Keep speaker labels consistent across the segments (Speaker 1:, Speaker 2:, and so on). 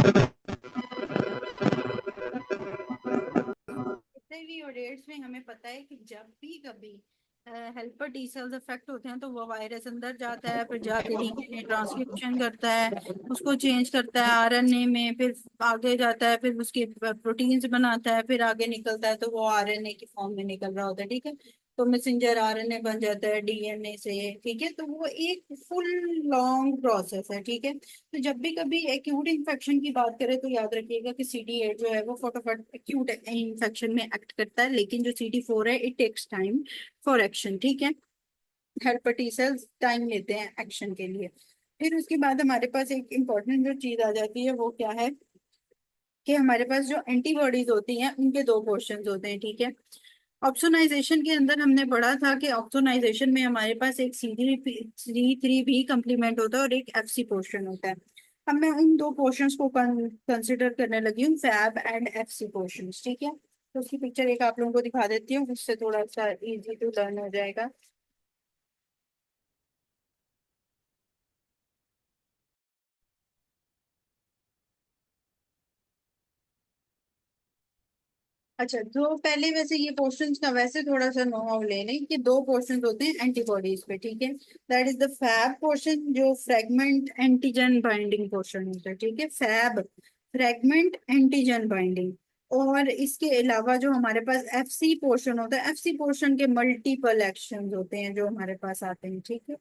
Speaker 1: कितने भी ऑडियंस में हमें पता है कि जब भी कभी हेल्पर टी सेल्स अफेक्ट होते हैं तो वो वायरस अंदर जाता है, फिर जाके डीएनए ट्रांसक्रिप्शन करता है, उसको चेंज करता है आरएनए में, फिर आगे जाता है, फिर उसके प्रोटीन्स बनाता है, फिर आगे निकलता है तो वो आरएनए की फॉर्म में निकल रहा होता है। ठीक है, तो मैसेंजर आरएनए बन जाता है डीएनए से। ठीक है, तो वो एक फुल लॉन्ग प्रोसेस है। ठीक है, तो जब भी कभी एक्यूट इन्फेक्शन की बात करें तो याद रखिएगा कि CD8 जो है वो फटाफट एक्यूट इन्फेक्शन में एक्ट करता है, लेकिन जो CD4 है it takes time for action. ठीक है, हेल्पर टी सेल्स टाइम लेते हैं एक्शन के लिए। फिर उसके बाद हमारे पास एक इम्पॉर्टेंट जो चीज आ जाती है वो क्या है कि हमारे पास जो एंटीबॉडीज होती हैं उनके दो पोर्शंस होते हैं। ठीक है, ऑप्सोनाइजेशन के अंदर हमने पढ़ा था कि ऑप्सोनाइजेशन में हमारे पास एक CD3 भी कंप्लीमेंट होता है और एक FC पोर्शन होता है। अब मैं उन दो पोर्शंस को कंसिडर करने लगी हूँ, फैब एंड FC पोर्शंस। ठीक है, तो उसकी पिक्चर एक आप लोगों को दिखा देती हूँ, उससे थोड़ा सा इजी टू लर्न हो जाएगा। अच्छा, तो पहले वैसे ये पोर्शंस का वैसे थोड़ा सा नो हाउ ले लें कि दो पोर्शंस होते हैं एंटीबॉडीज पे। ठीक है, that is the fab portion जो फ्रेगमेंट एंटीजन बाइंडिंग पोर्शन होता है। ठीक है, फैब फ्रेगमेंट एंटीजन बाइंडिंग। और इसके अलावा जो हमारे पास FC पोर्शन होता है, FC पोर्शन के मल्टीपल एक्शन होते हैं जो हमारे पास आते हैं। ठीक है,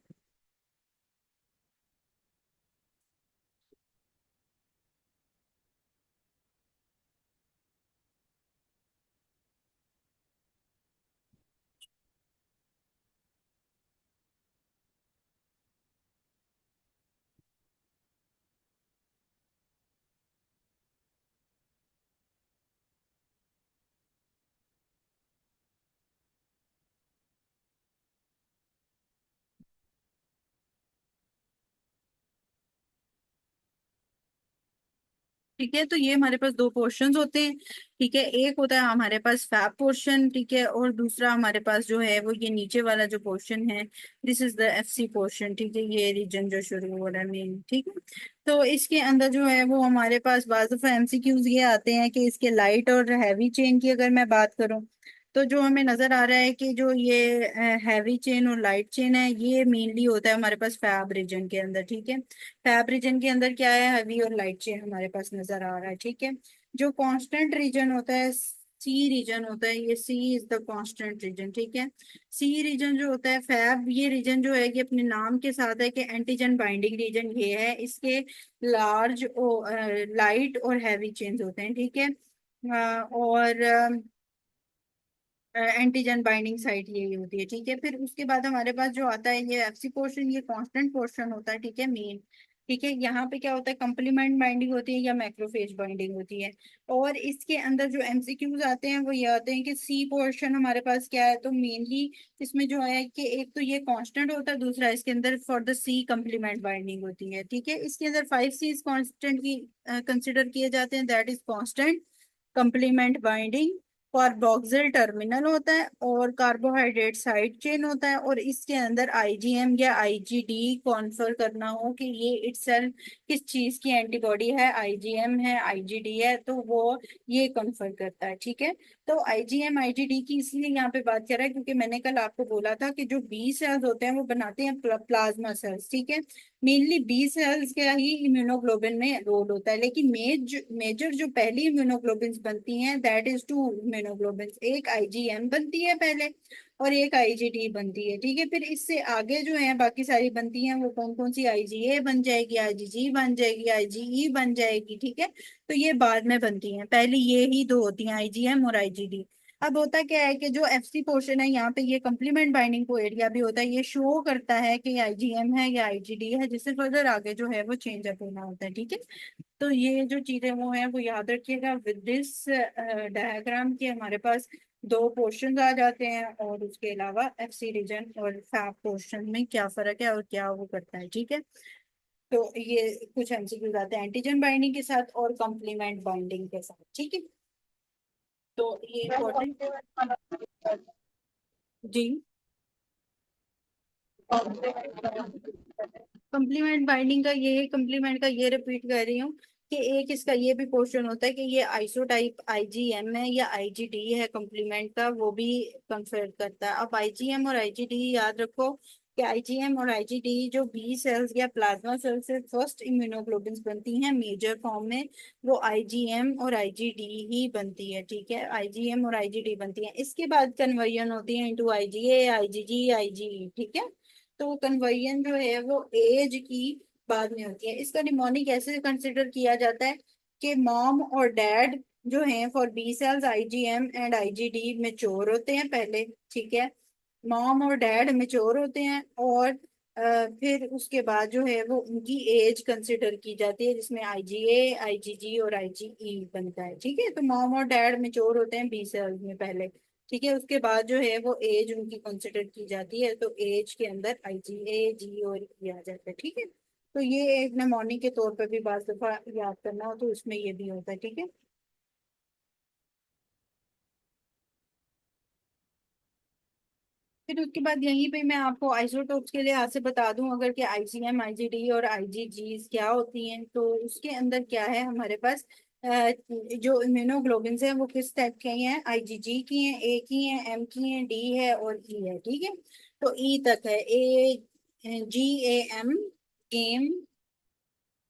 Speaker 1: ठीक है, तो ये हमारे पास दो पोर्शंस होते हैं। ठीक है, एक होता है हमारे पास फैब पोर्शन। ठीक है, और दूसरा हमारे पास जो है वो ये नीचे वाला जो पोर्शन है, this is the FC portion. ठीक है, ये रीजन जो शुरू हो रहा है मेन। ठीक है, तो इसके अंदर जो है वो हमारे पास बाज़ दफा MCQs ये आते हैं कि इसके लाइट और हैवी चेन की अगर मैं बात करूं, तो जो हमें नजर आ रहा है कि जो ये हैवी चेन और लाइट चेन है ये मेनली होता है हमारे पास फैब रीजन के अंदर। ठीक है, फैब रीजन के अंदर क्या है, हैवी और लाइट चेन हमारे पास नजर आ रहा है। ठीक है, जो कांस्टेंट रीजन होता है, C रीजन होता है, ये C is the constant region. ठीक है, C रीजन जो होता है फैब, ये रीजन जो है कि अपने नाम के साथ है कि एंटीजन बाइंडिंग रीजन ये है, इसके लार्ज लाइट और हैवी चेन्स होते हैं। ठीक है, और एंटीजन बाइंडिंग साइट यही होती है। ठीक है, फिर उसके बाद हमारे पास जो आता है ये FC पोर्शन, ये कांस्टेंट पोर्शन होता है। ठीक है, मेन। ठीक है, यहाँ पे क्या होता है, कंप्लीमेंट बाइंडिंग होती है या मैक्रोफेज बाइंडिंग होती है। और इसके अंदर जो MCQs आते हैं वो ये आते हैं कि C पोर्शन हमारे पास क्या है, तो मेनली इसमें जो है कि एक तो ये कांस्टेंट होता है, दूसरा इसके अंदर for the C complement binding होती है। ठीक है, इसके अंदर 5 Cs कांस्टेंट की कंसिडर किए जाते हैं, that is constant, complement binding, carboxyl terminal होता है, और कार्बोहाइड्रेट साइड चेन होता है, और इसके अंदर IgM या IgD कॉन्फर करना हो कि ये इटसेल्फ किस चीज की एंटीबॉडी है, IgM है IgD है, तो वो ये कन्फर करता है। ठीक है, तो IgM IgD की इसलिए यहाँ पे बात कर रहा है क्योंकि मैंने कल आपको बोला था कि जो B सेल्स होते हैं वो बनाते हैं प्लाज्मा सेल्स। ठीक है, मेनली B सेल्स का ही इम्यूनोग्लोबिन में रोल होता है, लेकिन मेजर जो पहली इम्यूनोग्लोबिन बनती हैं दैट इज टू इम्यूनोग्लोबिन, एक IgM बनती है पहले और एक IgD बनती है। ठीक है, फिर इससे आगे जो है बाकी सारी बनती हैं वो कौन कौन सी, IgA बन जाएगी, IgG बन जाएगी, IgE बन जाएगी। ठीक है, तो ये बाद में बनती हैं, पहले ये ही दो होती हैं, IgM और IgD। अब होता क्या है कि जो FC पोर्शन है यहाँ पे ये कंप्लीमेंट बाइंडिंग को एरिया भी होता है, ये शो करता है कि IgM है या IgD है, जिससे फर्दर आगे जो है वो चेंज अप होना होता है। ठीक है, तो ये जो चीजें वो हैं वो याद रखिएगा विद दिस डायग्राम के हमारे पास दो पोर्शन आ जाते हैं, और उसके अलावा FC रीजन और फैब पोर्शन में क्या फर्क है और क्या वो करता है। ठीक है, तो ये कुछ MCक्यूज आते हैं एंटीजन बाइंडिंग के साथ और कॉम्प्लीमेंट बाइंडिंग के साथ। ठीक है, तो ये इम्पोर्टेंट। जी, कंप्लीमेंट बाइंडिंग का ये रिपीट कर रही हूँ कि एक इसका ये भी क्वेश्चन होता है कि ये आइसोटाइप आईजीएम है या आईजीडी है, कॉम्प्लीमेंट का, वो भी कंफर्म करता है। अब आईजीएम और आईजीडी याद रखो कि आईजीएम और आईजीडी जो बी सेल्स या प्लाज्मा सेल्स से फर्स्ट इम्यूनोग्लोबिन्स बनती हैं मेजर फॉर्म में, वो आईजीएम और आईजीडी ही बनती है। ठीक है, आईजीएम और आईजीडी बनती है। इसके बाद कन्वर्जन होती है इनटू आईजीए, आईजीजी, आईजीई। ठीक है, तो कन्वर्जन जो है वो एज की बाद में होती है। इसका निमोनिक ऐसे कंसिडर किया जाता है कि मॉम और डैड जो हैं for B cells IgM and IgD mature होते हैं पहले। ठीक है, मॉम और डैड मेच्योर होते हैं, और फिर उसके बाद जो है वो उनकी एज कंसिडर की जाती है, जिसमें आईजीए, आईजीजी और आईजीई बनता है। ठीक है, तो मॉम और डैड मेच्योर होते हैं बी सेल्स में पहले। ठीक है, उसके बाद जो है वो एज उनकी कंसिडर की जाती है, तो एज के अंदर आईजीए, जी और ई आ जाता है। ठीक है, तो ये एक निमोनिक के तौर पर भी बार दफा याद करना हो तो उसमें ये भी होता है। ठीक है, फिर उसके बाद यहीं पे मैं आपको आइसोटोप्स के लिए आज से बता दूं, अगर कि आईजीएम, आईजीडी और आईजीजी क्या होती हैं, तो उसके अंदर क्या है हमारे पास। जो इम्यूनोग्लोबिन्स हैं वो किस टाइप के हैं, आईजीजी की हैं, ए की हैं, एम की हैं, डी है और ई है। ठीक है, तो ई तक है, ए, जी, ए, एम, गेम,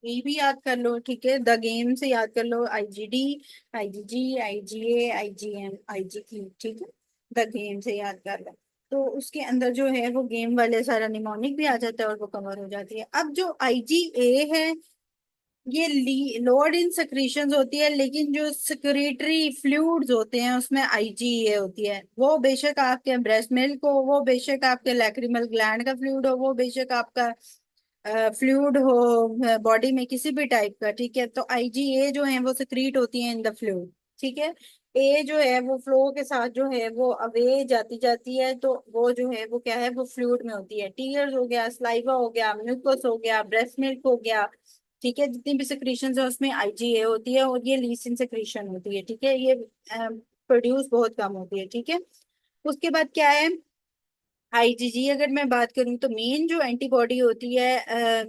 Speaker 1: ई भी याद कर लो। ठीक है, द गेम से याद कर लो, IgD, IgG, IgA, IgM, IgE. ठीक है, द गेम से याद कर लो। तो उसके अंदर जो है वो गेम वाले सारा निमोनिक भी आ जाता है और वो कवर हो जाती है। अब जो आईजीए है, ये लोअर इन secretions होती है, लेकिन जो secretory फ्लूइड्स होते हैं उसमें आईजीए होती है। वो बेशक आपके ब्रेस्ट मिल्क हो, वो बेशक आपके लैक्रिमल ग्लैंड का फ्लूइड हो, वो बेशक आपका फ्लूइड हो बॉडी में किसी भी टाइप का। ठीक है, तो आईजीए जो है वो सिक्रीट होती है इन द फ्लूइड। ठीक है, ए जो है वो फ्लो के साथ जो है वो अवे जाती जाती है, तो वो जो है वो क्या है, वो फ्लूइड में होती है। टीयर्स हो गया, सलाइवा हो गया, म्यूकस हो गया, ब्रेस्ट मिल्क हो गया। ठीक है, जितनी भी सिक्रीशन है उसमें आईजीए होती है, और ये लीसिन सिक्रीशन होती है। ठीक है, ये प्रोड्यूस बहुत कम होती है। ठीक है, उसके बाद क्या है, आईजीजी अगर मैं बात करूं तो मेन जो एंटीबॉडी होती है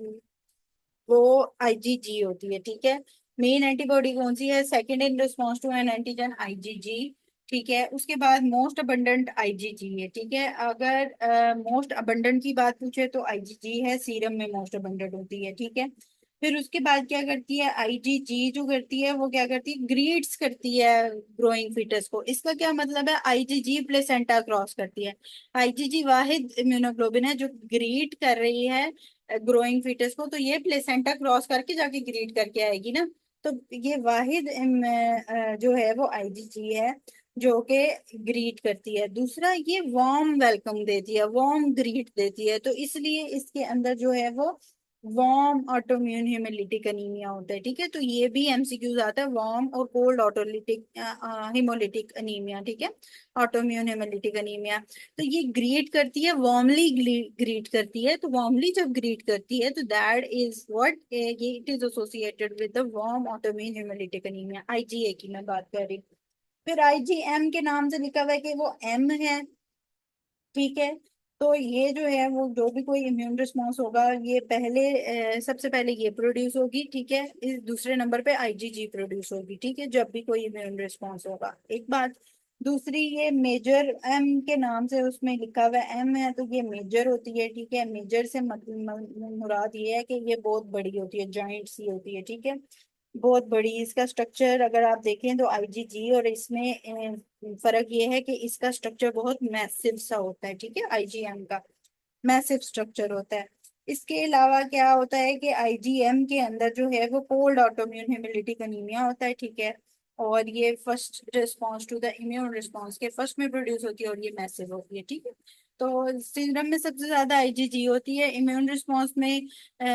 Speaker 1: वो आईजीजी होती है। ठीक है, मेन एंटीबॉडी कौन सी है, second in response to an antigen, IgG. ठीक है, उसके बाद मोस्ट अबंडेंट आईजीजी है। ठीक है, अगर मोस्ट अबंडेंट की बात पूछे तो आईजीजी है, सीरम में मोस्ट अबंडेंट होती है। ठीक है, फिर उसके बाद क्या करती है आईजीजी, जो करती है वो क्या करती है, ग्रीड्स करती है ग्रोइंग फीटस को। इसका क्या मतलब है, आईजीजी प्लेसेंटा क्रॉस करती है। आईजीजी वाहिद इम्यूनोग्लोबिन है जो ग्रीड कर रही है ग्रोइंग फीटस को, तो ये प्लेसेंटा क्रॉस करके जाके ग्रीड करके आएगी ना। तो ये वाहिद जो है वो आईजीजी है जो कि ग्रीट करती है। दूसरा, ये वार्म वेलकम देती है, वार्म ग्रीट देती है, तो इसलिए इसके अंदर जो है वो वार्म ऑटोम्यून हेमोलिटिक अनीमिया होता है। ठीक है, तो ये भी एमसीक्यूज आता है, वार्म और कोल्ड ऑटोलिटिक हेमोलिटिक अनीमिया। ठीक है, ऑटोम्यून हेमोलिटिक अनीमिया। तो ये ग्रीट करती है, वार्मली ग्रीट करती है, तो वार्मली जब ग्रीट करती है तो दैट इज व्हाट, ये it is associated with the warm autoimmune haemolytic anaemia. IgA की मैं बात कर रही हूँ। फिर आईजीएम के नाम से लिखा हुआ है कि वो एम है। ठीक है, तो ये जो है वो जो भी कोई इम्यून रिस्पॉन्स होगा, ये पहले सबसे पहले ये प्रोड्यूस होगी। ठीक है, इस दूसरे नंबर पे आईजीजी प्रोड्यूस होगी। ठीक है, जब भी कोई इम्यून रिस्पॉन्स होगा, एक बात। दूसरी, ये मेजर एम के नाम से उसमें लिखा हुआ एम है, तो ये मेजर होती है। ठीक है, मेजर से मुराद ये है कि ये बहुत बड़ी होती है, जॉइंट सी होती है। ठीक है, बहुत बड़ी। इसका स्ट्रक्चर अगर आप देखें तो आईजीजी और इसमें फर्क ये है कि इसका स्ट्रक्चर बहुत मैसिव सा होता है। ठीक है, आईजीएम का मैसिव स्ट्रक्चर होता है। इसके अलावा क्या होता है कि आईजीएम के अंदर जो है वो कोल्ड ऑटोम्यून हेमोलिटिक अनीमिया होता है। ठीक है, और ये first response to the immune response के फर्स्ट में प्रोड्यूस होती है, और ये मैसिव होती है। ठीक है, तो सिंड्रोम में सबसे ज्यादा आईजीजी होती है, इम्यून रिस्पॉन्स में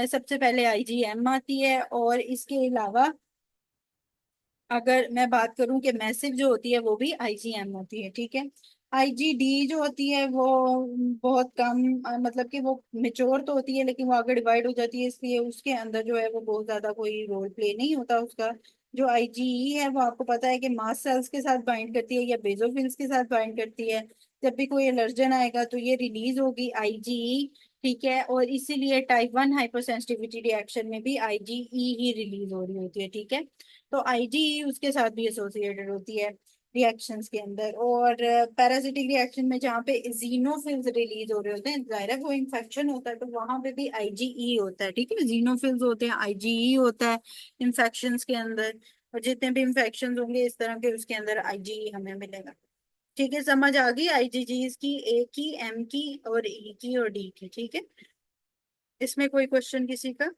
Speaker 1: सबसे पहले आईजीएम आती है, और इसके अलावा अगर मैं बात करूं कि मैसिव जो होती है वो भी आईजीएम होती है। ठीक है, आईजीडी जो होती है वो बहुत कम मतलब कि वो मेच्योर तो होती है लेकिन वो आगे डिवाइड हो जाती है, इसलिए उसके अंदर जो है वो बहुत ज्यादा कोई रोल प्ले नहीं होता उसका। जो आईजीई है वो आपको पता है कि मास्ट सेल्स के साथ बाइंड करती है या बेसोफिल्स के साथ बाइंड करती है। जब भी कोई एलर्जन आएगा तो ये रिलीज होगी आईजीई। ठीक है, और इसीलिए टाइप 1 हाइपरसेंसिटिविटी रिएक्शन में भी आईजीई ही रिलीज हो रही होती है। ठीक है, तो आईजीई उसके साथ भी एसोसिएटेड होती है रिएक्शंस के अंदर। और पैरासिटिक रिएक्शन में जहाँ पे इजिनोफिल्स रिलीज हो रहे होते हैं, जाहिर है वो इन्फेक्शन होता है तो वहां पे भी आईजीई होता है। ठीक है, इजिनोफिल्स होते हैं, आईजीई होता है इन्फेक्शंस के अंदर। और जितने भी इन्फेक्शन होंगे इस तरह के उसके अंदर आईजीई हमें मिलेगा। ठीक है, समझ आ गई आईजीजीज की, ए की, एम की और ई की और डी की। ठीक है, इसमें कोई क्वेश्चन किसी का?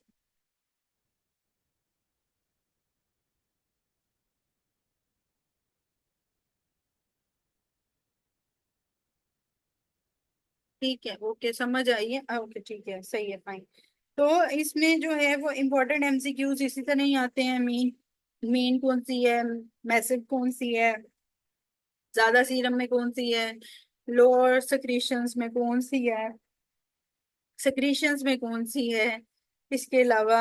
Speaker 1: ठीक है, ओके, समझ आई है, ओके ठीक है, सही है, फाइन। तो इसमें जो है वो इम्पोर्टेंट एमसीक्यूज इसी तरह ही आते हैं। मीन, मीन कौन सी है, मैसिव कौन सी है, ज्यादा सीरम में कौन सी है, लोअर सेक्रीशंस में कौन सी है, सेक्रीशंस में कौन सी है, इसके अलावा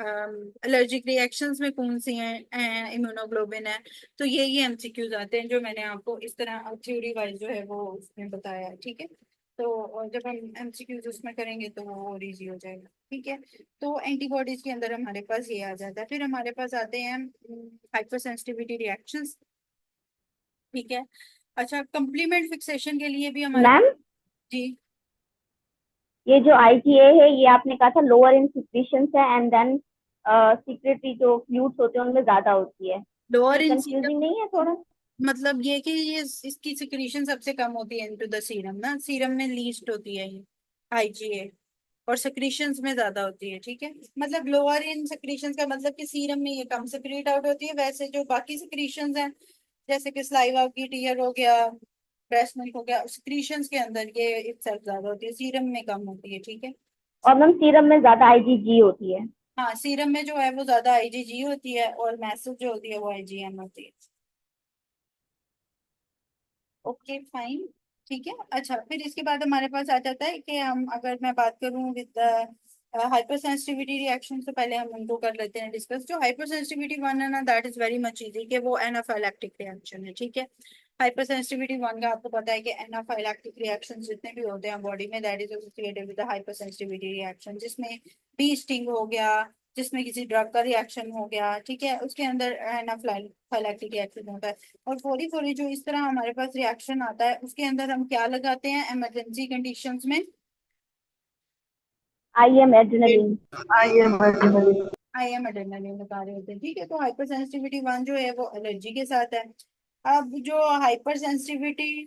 Speaker 1: एलर्जिक रिएक्शंस में कौन सी हैं, इम्यूनोग्लोबिन है। तो ये एमसीक्यूज आते हैं जो मैंने आपको इस तरह थ्योरी वाइज जो है वो उसमें बताया है। ठीक है, तो और जब हम एमसीक्यूज उसमें करेंगे तो वो और इजी हो जाएगा। ठीक है, तो एंटीबॉडीज के अंदर हमारे पास ये आ जाता है। फिर हमारे पास आते हैं हाइपर सेंसिटिविटी रिएक्शंस। ठीक है, अच्छा, कंप्लीमेंट फिक्सेशन के लिए भी हमारे पास।
Speaker 2: मैम,
Speaker 1: जी,
Speaker 2: ये जो आईजीए है ये आपने कहा था लोअर इन सिक्रीशंस है एंड देन सीक्रेटरी जो फ्लूइड्स होते हैं उनमें ज्यादा होती है।
Speaker 1: लोअर
Speaker 2: ये
Speaker 1: इन
Speaker 2: कंफ्यूजिंग नहीं है थोड़ा?
Speaker 1: मतलब ये कि ये इसकी सिक्रीशन सबसे कम होती है इनटू द सीरम ना, सीरम में लीस्ट होती है ये आईजीए, और सिक्रीशंस में ज्यादा होती है। ठीक है, मतलब लोअर इन सिक्रीशंस का मतलब कि सीरम में ये कम सिक्रीट आउट होती है, वैसे जो बाकी सिक्रीशंस हैं जैसे कि सलाइवा की टीयर हो गया, ब्रेस्ट मिल्क हो गया, सिक्रीशंस के अंदर ये इटसेल्फ ज्यादा होती है, सीरम में कम होती है। ठीक है,
Speaker 2: और मैम सीरम में ज्यादा आईजीजी होती है?
Speaker 1: हाँ, सीरम में जो है वो ज्यादा आईजीजी होती है और मैसिव जो होती है वो आईजीएम होती है। Okay, fine. ठीक है, अच्छा, फिर इसके बाद हमारे पास आ जाता है कि हम, अगर मैं बात करूं विद हाइपर सेंसिटिविटी रिएक्शन, तो पहले हम उनको कर लेते हैं डिस्कस। जो हाइपर सेंसिटिविटी वन है ना, that is very much easy, कि वो एनाफाइलैक्टिक रिएक्शन है। ठीक है, हाइपर सेंसिटिविटी वन का आपको पता है कि एनाफाइलैक्टिक रिएक्शन जितने भी होते हैं बॉडी में, that is associated with hyper sensitivity reaction, जिसमें बी स्टिंग हो गया, जिसमें किसी ड्रग का रिएक्शन हो गया। ठीक है, उसके अंदर एनाफाइलैक्टिक रिएक्शन होता है। और फौरी फौरी जो इस तरह हमारे पास रिएक्शन आता है उसके अंदर हम क्या लगाते हैं इमरजेंसी कंडीशंस में?
Speaker 2: I am adrenaline.
Speaker 1: I am adrenaline बता रहे होते हैं। ठीक है, तो हाइपर सेंसिटिविटी वन जो है वो एलर्जी के साथ है। अब जो हाइपर सेंसिटिविटी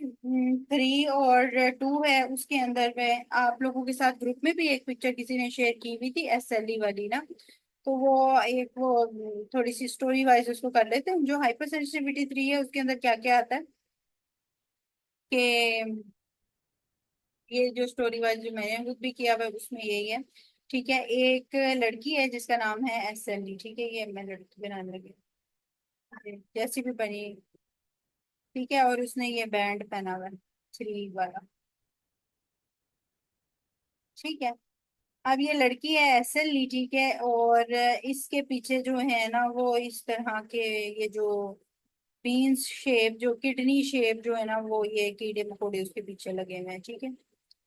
Speaker 1: 3 और 2 है उसके अंदर में आप लोगों के साथ ग्रुप में भी एक पिक्चर किसी ने शेयर की हुई थी, एसएलई वाली ना। तो वो एक वो थोड़ी सी स्टोरी वाइज उसको कर लेते हैं। जो हाइपर सेंसिटिविटी 3 है उसके अंदर क्या क्या आता है कि ये जो स्टोरी वाइज जो मैंने खुद भी किया हुआ है उसमें यही है। ठीक है, एक लड़की है जिसका नाम है एसएलई। ठीक है, ये मैं लड़की का नाम लगी जैसी भी बनी। ठीक है, और उसने ये बैंड पहना हुआ है 3 वाला। ठीक है, अब ये लड़की है एसएलई। ठीक है, और इसके पीछे जो है ना वो इस तरह के ये जो बीन्स शेप, जो किडनी शेप जो है ना, वो ये कीड़े मकोड़े उसके पीछे लगे हुए हैं। ठीक है,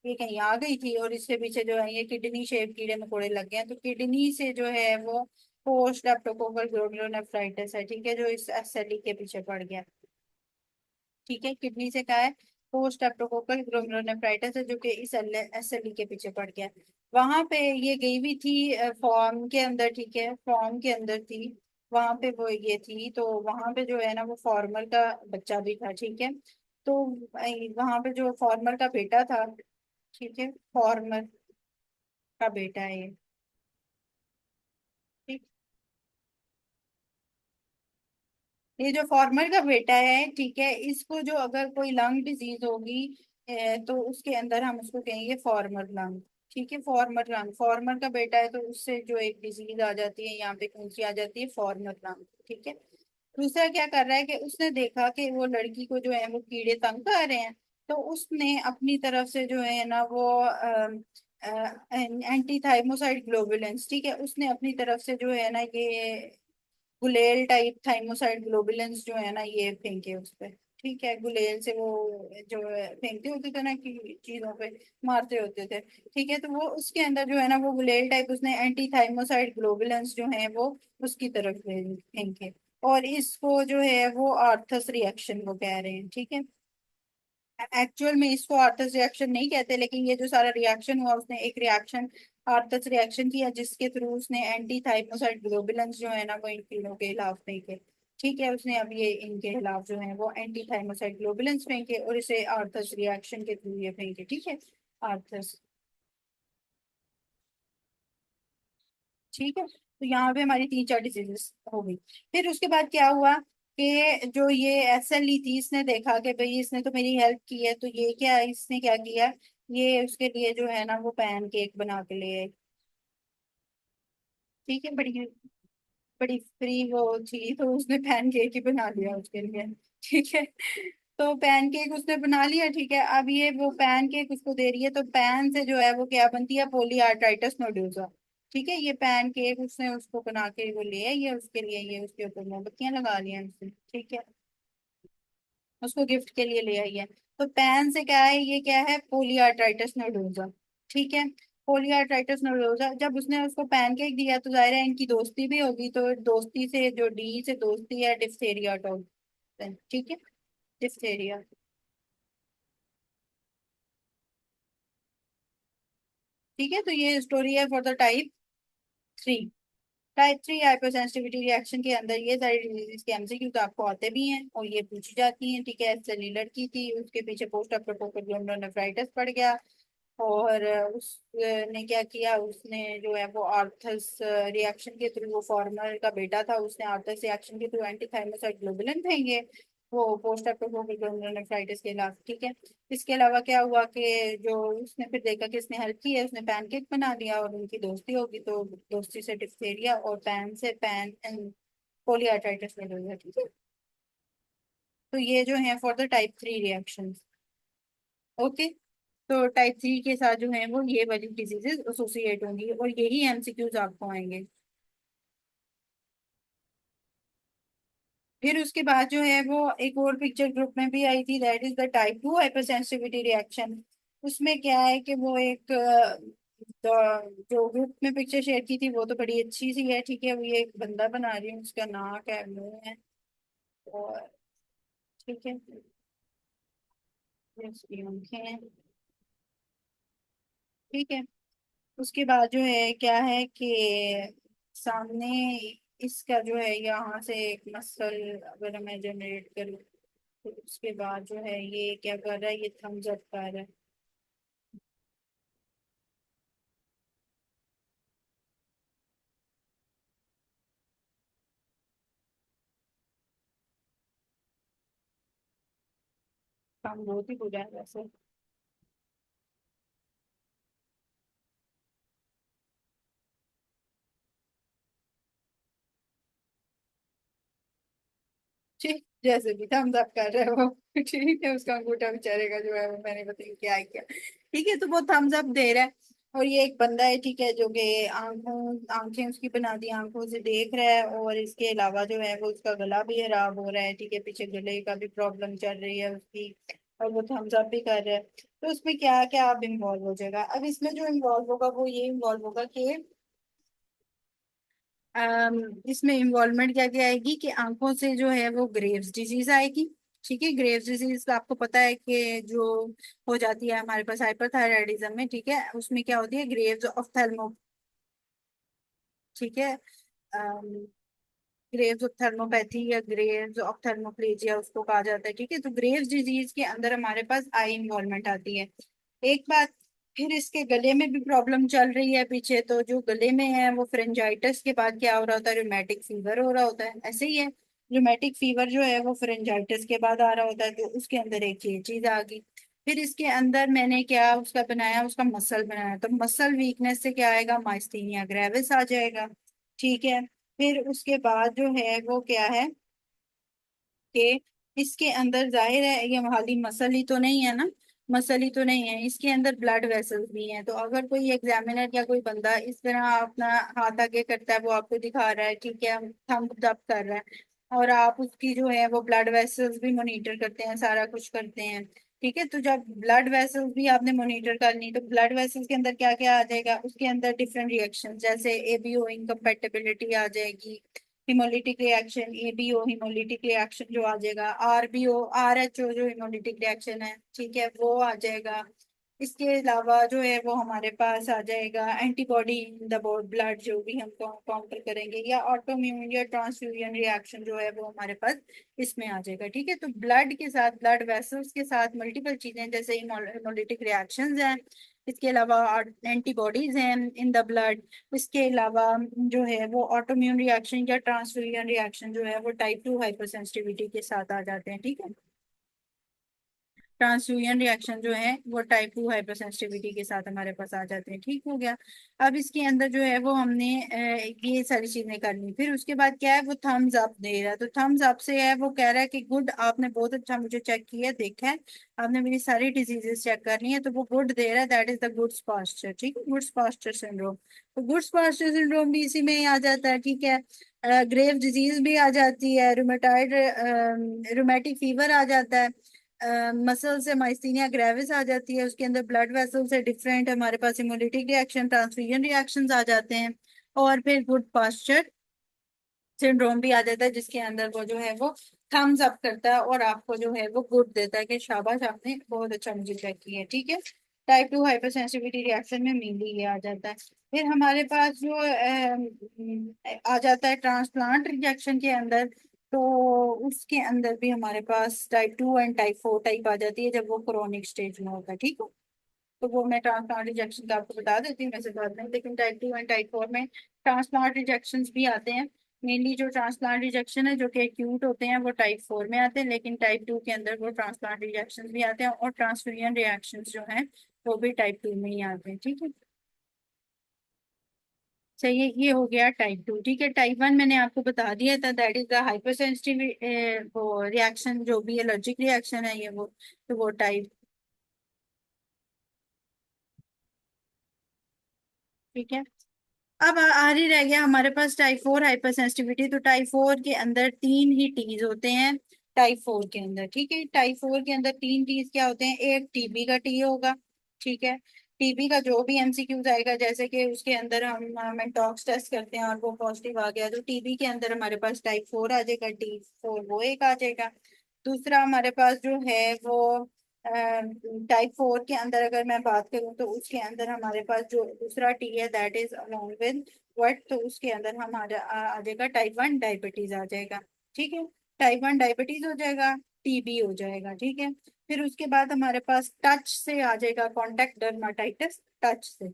Speaker 1: ये कहीं आ गई थी और इसके पीछे जो है ये किडनी शेप कीड़े मकोड़े लग गए हैं। तो किडनी से जो है वो पोस्ट स्ट्रेप्टोकोकल ग्लोमेरुलोनेफ्राइटिस है। ठीक है, जो इस एसएलई के पीछे पड़ गया। ठीक है, किडनी से क्या है, पोस्ट स्ट्रेप्टोकोकल ग्लोमेरुलोनेफ्राइटिस है जो कि इस एसएलई के पीछे पड़ गया। वहां पे ये गई हुई थी फॉर्म के अंदर। ठीक है, फॉर्म के अंदर थी, वहां पे वो ये थी, तो वहां पे जो है ना वो फॉर्मर का बच्चा भी था। ठीक है, तो वहां पे जो फॉर्मर का बेटा था, ठीक है, फॉर्मर का बेटा है ये। ठीक, ये जो फॉर्मर का बेटा है, ठीक है, इसको जो अगर कोई लंग डिजीज होगी तो उसके अंदर हम उसको कहेंगे फॉर्मर लंग। ठीक है, फॉर्मर लंग, फॉर्मर का बेटा है तो उससे जो एक डिजीज आ जाती है यहाँ पे, कौन सी आ जाती है, फॉर्मर लंग। ठीक है, दूसरा क्या कर रहा है कि उसने देखा कि वो लड़की को जो है वो कीड़े तंग कर रहे हैं, तो उसने अपनी तरफ से जो है ना वो एंटी थाइमोसाइड ग्लोबुलेंस, ठीक है, उसने अपनी तरफ से जो है ना ये गुलेल टाइप थाइमोसाइड ग्लोबुलेंस जो है ना, ये फेंके उस पे। ठीक है, गुलेल से वो जो फेंकते होते थे ना कि चीजों पे मारते होते थे। ठीक है, तो वो उसके अंदर जो है ना वो गुलेल टाइप उसने एंटी थाइमोसाइड ग्लोबुलेंस जो है वो उसकी तरफ फेंके। और इसको जो है वो आर्थस रिएक्शन वो कह रहे हैं। ठीक है, एक्चुअल में इसको आर्थस रिएक्शन नहीं कहते, लेकिन ये जो सारा रिएक्शन हुआ उसने एक रिएक्शन आर्थस रिएक्शन किया, जिसके थ्रू उसने एंटी थाइमोसाइड ग्लोबुलेंस जो है ना वो इन तीनों के खिलाफ फेंके। ठीक है, उसने अब ये इनके खिलाफ जो है वो एंटी थाइमोसाइड ग्लोबुलेंस फेंके और इसे आर्थस रिएक्शन के थ्रू ये फेंके। ठीक है, आर्थस। ठीक है, तो यहाँ पे हमारी तीन चार डिजीजेस हो गई। फिर उसके बाद क्या हुआ कि जो ये एसएलई थी, इसने देखा कि भाई इसने तो मेरी हेल्प की है, तो ये क्या इसने क्या किया, ये उसके लिए जो है ना वो पैन केक बना के ले आई। ठीक है, बड़ी बड़ी फ्री वो थी, तो उसने पैन केक ही बना लिया उसके लिए। ठीक है, तो पैन केक उसने बना लिया। ठीक है, अब ये वो पैन केक उसको दे रही है, तो पैन से जो है वो क्या बनती है, पोलीआर्टाइटिस नोड्यूसा। ठीक है, ये पैन केक उसने उसको बना के वो ले आई है उसके लिए, ये उसके ऊपर मोमबत्तियां लगा ली हैं उसने। ठीक है, उसको गिफ्ट के लिए ले आई है। तो पैन से क्या है, ये क्या है, पोलीआर्टाइटिस नोडोजा। ठीक है, पोलीआर्टाइटिस नोडोजा, जब उसने उसको पैनकेक दिया तो जाहिर है इनकी दोस्ती भी होगी, तो दोस्ती से जो डी से दोस्ती है, डिphtheria टॉप। ठीक है, डिphtheria। ठीक है, तो ये स्टोरी है for the type 3। Type 3 hypersensitivity reaction के अंदर ये सारी डिजीज के एमसीक्यू तो आपको आते भी हैं और ये पूछी जाती हैं। ठीक है, सेल्यूलर की थी, उसके पीछे पोस्ट अपोकोकल ग्लोमेरुलोनेफ्राइटिस पड़ गया। और उसने क्या किया, उसने जो है वो आर्थस रिएक्शन के थ्रू, वो फॉर्मर का बेटा था, उसने आर्थस रिएक्शन के थ्रू एंटी थाइमोसाइड ग्लोबुलिन फेंके वो पोस्ट अपोकोकल ग्लोमेरुलोनेफ्राइटिस के खिलाफ। ठीक है, इसके अलावा क्या हुआ कि जो उसने फिर देखा कि इसने हेल्प की है, उसने पैनकेक बना दिया और उनकी दोस्ती होगी, तो दोस्ती से डिphtheria और पैन से पैन एंड पोलियाटाइटिस में हो गया। ठीक है, तो ये जो है for the type 3 reaction. Okay, तो टाइप 3 के साथ जो है वो ये वाली डिजीजेस एसोसिएट होंगी और यही एमसीक्यूज आपको आएंगे। फिर उसके बाद जो है वो एक और पिक्चर ग्रुप में भी आई थी, that is the type 2 hypersensitivity reaction. उसमें क्या है कि वो एक जो ग्रुप में पिक्चर शेयर की थी वो तो बड़ी अच्छी सी है। ठीक है, वो ये एक बंदा बना रही हूँ, उसका नाक है, मुंह है, और ठीक है, ये उसकी आंखें हैं। ठीक है, उसके बाद जो है क्या है कि सामने इसका जो है यहाँ से एक मसल अगर मैं जनरेट करूँ, तो उसके बाद जो है ये क्या कर रहा है, ये थम्स अप कर रहा है। काम बहुत ही बुरा है वैसे। ठीक, जैसे भी थम्स अप कर रहे हो। ठीक है, उसका अंगूठा बेचारे का जो है वो मैंने बताया क्या है क्या। ठीक है, तो वो थम्स अप दे रहा है। और ये एक बंदा है, ठीक है, जो कि आंखें उसकी बना दी, आंखों से देख रहा है, और इसके अलावा जो है वो उसका गला भी खराब हो रहा है। ठीक है, पीछे गले का भी प्रॉब्लम चल रही है उसकी, और वो थम्स अप भी कर रहा है। तो उसमें क्या क्या अब इन्वॉल्व हो जाएगा, अब इसमें जो इन्वॉल्व होगा वो ये इन्वॉल्व होगा कि इसमें इन्वॉल्वमेंट क्या क्या आएगी कि आंखों से जो है वो ग्रेव्स डिजीज आएगी। ठीक है, ग्रेव्स डिजीज आपको पता है कि जो हो जाती है हमारे पास हाइपरथायराइडिज्म में। ठीक है, उसमें क्या होती है, ग्रेव्स ऑफ्थेल्मो। ठीक है, ग्रेव्स ऑफ्थेल्मोपैथी या ग्रेव्स ऑफ्थेल्मोप्लेजिया उसको कहा जाता है। ठीक है, तो ग्रेव्स डिजीज के अंदर हमारे पास आई इन्वॉल्वमेंट आती है। एक बात, फिर इसके गले में भी प्रॉब्लम चल रही है पीछे, तो जो गले में है वो फ्रेंजाइटिस के बाद क्या हो रहा होता है, रोमेटिक फीवर हो रहा होता है। ऐसे ही है, रोमेटिक फीवर जो है वो फ्रेंजाइटिस के बाद आ रहा होता है, तो उसके अंदर एक ये चीज आ गई। फिर इसके अंदर मैंने क्या उसका बनाया, उसका मसल बनाया, तो मसल वीकनेस से क्या आएगा, माइस्थीनिया ग्रेविस आ जाएगा। ठीक है, फिर उसके बाद जो है वो क्या है कि इसके अंदर जाहिर है ये खाली मसल ही तो नहीं है ना, मसल ही तो नहीं है, इसके अंदर ब्लड वेसल्स भी हैं। तो अगर कोई एग्जामिनर या कोई बंदा इस तरह अपना हाथ आगे करता है, वो आपको दिखा रहा है, ठीक है, थंब अप कर रहा है, और आप उसकी जो है वो ब्लड वेसल्स भी मॉनिटर करते हैं, सारा कुछ करते हैं, ठीक है। तो जब ब्लड वेसल्स भी आपने मॉनिटर करनी, तो ब्लड वेसल्स के अंदर क्या क्या आ जाएगा, उसके अंदर डिफरेंट रिएक्शन, जैसे एबीओ इनकम्पेटिबिलिटी आ जाएगी, haemolytic reaction, ABO haemolytic reaction जो आ जाएगा, आरबीओ आरएचओ जो हिमोलिटिक रिएक्शन है, ठीक है, वो आ जाएगा। इसके अलावा जो है वो हमारे पास आ जाएगा एंटीबॉडी इन द ब्लड, जो भी हम काउंटर करेंगे, या ऑटोम्यून या ट्रांसफ्यूजन रिएक्शन जो है वो हमारे पास इसमें आ जाएगा, ठीक है। तो ब्लड के साथ, ब्लड वेसल्स के साथ मल्टीपल चीजें, जैसे हिमोलिटिक रिएक्शंस हैं, इसके अलावा एंटीबॉडीज हैं इन द ब्लड, इसके अलावा जो है वो ऑटोम्यून रिएक्शन या ट्रांसफ्यूजन रिएक्शन जो है वो टाइप 2 हाइपरसेंसिटिविटी के साथ आ जाते हैं, ठीक है। ट्रांसफ्यूजन रिएक्शन जो है वो टाइप 2 हाइपरसेंसिटिविटी के साथ हमारे पास आ जाते हैं, ठीक हो गया। अब इसके अंदर जो है वो हमने ये सारी चीजें कर ली। फिर उसके बाद क्या है, वो थम्स अप दे रहा है। तो थम्स अप से है वो कह रहा है कि गुड, आपने बहुत अच्छा मुझे चेक किया, देखा है, आपने मेरी सारी डिजीजेस चेक कर ली है, तो वो गुड दे रहा है, that is the Goodpasture's, ठीक है, गुड्स पास्चर सिंड्रोम। तो गुड्स पास्चर सिंड्रोम भी इसी में ही आ जाता है, ठीक है। ग्रेव डिजीज भी आ जाती है, रुमेटाइड रुमेटिक फीवर आ जाता है, मसल से माइस्थीनिया ग्रेविस आ जाती है, उसके अंदर ब्लड वेसल से डिफरेंट हमारे पास हिमोलिटिक रिएक्शन, ट्रांसफ्यूजन रिएक्शंस आ जाते हैं, और फिर गुड पास्चर सिंड्रोम भी आ जाता है, जिसके अंदर वो जो है वो थम्स अप करता है और आपको जो है वो गुड देता है कि शाबाश, आपने बहुत अच्छा मुझे चेक किया है, ठीक है। टाइप 2 हाइपरसेंसिटिविटी रिएक्शन में मेनली ये आ जाता है। फिर हमारे पास जो आ जाता है ट्रांसप्लांट रिजेक्शन के अंदर, तो उसके अंदर भी हमारे पास टाइप 2 एंड टाइप 4 टाइप आ जाती है, जब वो क्रोनिक स्टेज में होता है, ठीक है। तो वो मैं ट्रांसप्लांट रिजेक्शन का आपको बता देती हूँ वैसे बाद में, लेकिन टाइप 2 एंड टाइप 4 में ट्रांसप्लांट रिजेक्शन भी आते हैं। मेनली जो ट्रांसप्लांट रिजेक्शन है जो कि एक्यूट होते हैं वो टाइप 4 में आते हैं, लेकिन टाइप 2 के अंदर वो ट्रांसप्लांट रिजेक्शन भी आते हैं, और ट्रांसफ्यूजन रिएक्शन जो हैं वो भी टाइप 2 में ही आते हैं, ठीक है। सही है, ये हो गया टाइप 2, ठीक है। टाइप 1 मैंने आपको बता दिया था, that is the hyper sensitive वो रिएक्शन, जो भी एलर्जिक रिएक्शन है ये वो, तो वो टाइप, ठीक है। अब आ ही रह गया हमारे पास टाइप 4 हाइपर सेंसिटिविटी। तो टाइप 4 के अंदर तीन ही टीज होते हैं, टाइप 4 के अंदर, ठीक है। टाइप 4 के अंदर तीन टीज क्या होते हैं, एक टीबी का टी होगा, ठीक है। टीबी का जो भी एमसीक्यूज आएगा, जैसे कि उसके अंदर हम मेंटॉक्स टेस्ट करते हैं और वो पॉजिटिव आ गया, तो टीबी के अंदर हमारे पास टाइप 4 आ जाएगा, T4 वो एक आ जाएगा। दूसरा हमारे पास जो है वो टाइप 4 के अंदर अगर मैं बात करूं, तो उसके अंदर हमारे पास जो दूसरा टी है, that is along with what, तो उसके अंदर हमारा आ जाएगा टाइप 1 डायबिटीज आ जाएगा, ठीक है। टाइप 1 डायबिटीज हो जाएगा, टीबी हो जाएगा, ठीक है। फिर उसके बाद हमारे पास टच से आ जाएगा कॉन्टेक्ट डर्माटाइटिस, टच से,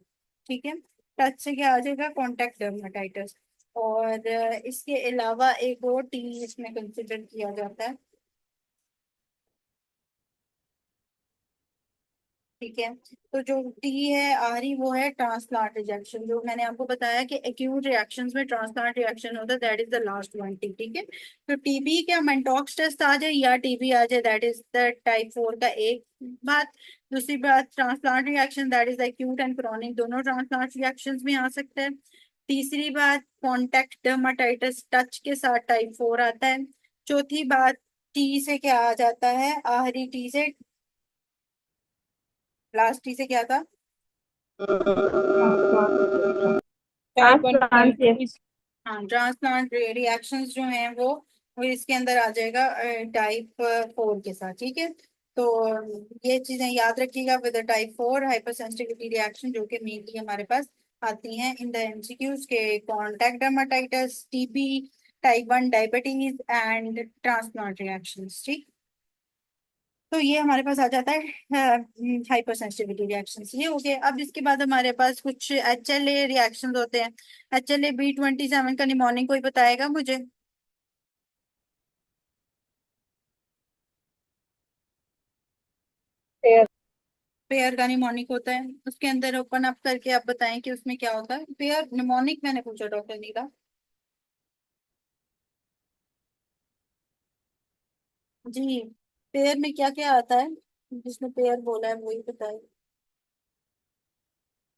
Speaker 1: ठीक है। टच से क्या आ जाएगा, कॉन्टेक्ट डर्माटाइटिस। और इसके अलावा एक और टी इसमें कंसिडर किया जाता है, ठीक है। तो जो टी है आ रही वो है ट्रांसप्लांट रिजेक्शन, जो मैंने आपको बताया कि एक्यूट रिएक्शंस में ट्रांसप्लांट रिएक्शन होता है, that is the last one T, ठीक है। तो टीबी क्या मेंटॉक्स टेस्ट आ जाए या टीबी आ जाए, दैट इज द टाइप 4 का एक बात। दूसरी बात, transplant reaction, that is the acute and chronic, दोनों ट्रांसप्लांट रिएक्शंस में आ सकते हैं। तीसरी बात, कॉन्टेक्ट डर्माटाइटिस, टच के साथ टाइप 4 आता है। चौथी बात, टी से क्या आ जाता है, आखिरी टी से, लास्ट टी से क्या था, टाइप 1
Speaker 2: ट्रांसप्लांट से
Speaker 1: डायबिटीज। हाँ, ट्रांसप्लांट रिएक्शंस जो हैं वो इसके अंदर आ जाएगा टाइप 4 के साथ, ठीक है। तो ये चीजें याद रखिएगा, with type 4 hyper sensitivity reaction, जो कि मेनली हमारे पास आती हैं इन द एमसीक्यूज के, contact dermatitis, TB, type 1 diabetes and transplant reactions, ठीक। तो ये हमारे पास आ जाता है हाइपर सेंसिटिविटी रिएक्शंस, ये हो गए। अब इसके बाद हमारे पास कुछ HLA रिएक्शंस होते हैं। HLA-B27 का निमोनिक कोई बताएगा मुझे, पेयर का निमोनिक होता है, उसके अंदर ओपन अप करके आप बताएं कि उसमें क्या होता है। पेयर निमोनिक मैंने पूछा डॉक्टर नीला जी, पेयर में क्या क्या आता है। जिसने पेयर बोला है वही बताए।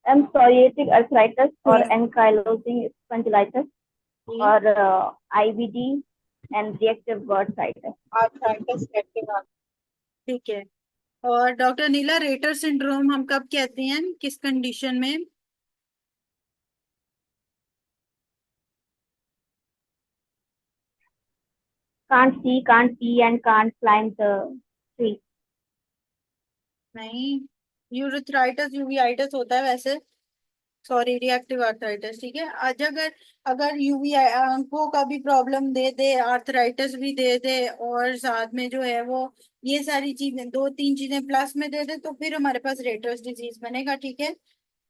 Speaker 2: psoriatic arthritis और ankylosing spondylitis और IBD and reactive bursitis।
Speaker 1: Arthritis Activa. ठीक है। और डॉक्टर नीला, रेटर सिंड्रोम हम कब कहते हैं, किस कंडीशन में?
Speaker 2: can't see, can't pee and can't climb the tree।
Speaker 1: नहीं, यूरिथ्राइटिस यूवीआइटिस होता है वैसे। Sorry, reactive arthritis. ठीक है। आज अगर अगर यूवी आंखों का भी प्रॉब्लम दे दे, आर्थराइटिस भी दे दे, और साथ में जो है वो ये सारी चीजें, दो तीन चीजें प्लस में दे दे, तो फिर हमारे पास रेटर्स डिजीज बनेगा। ठीक है।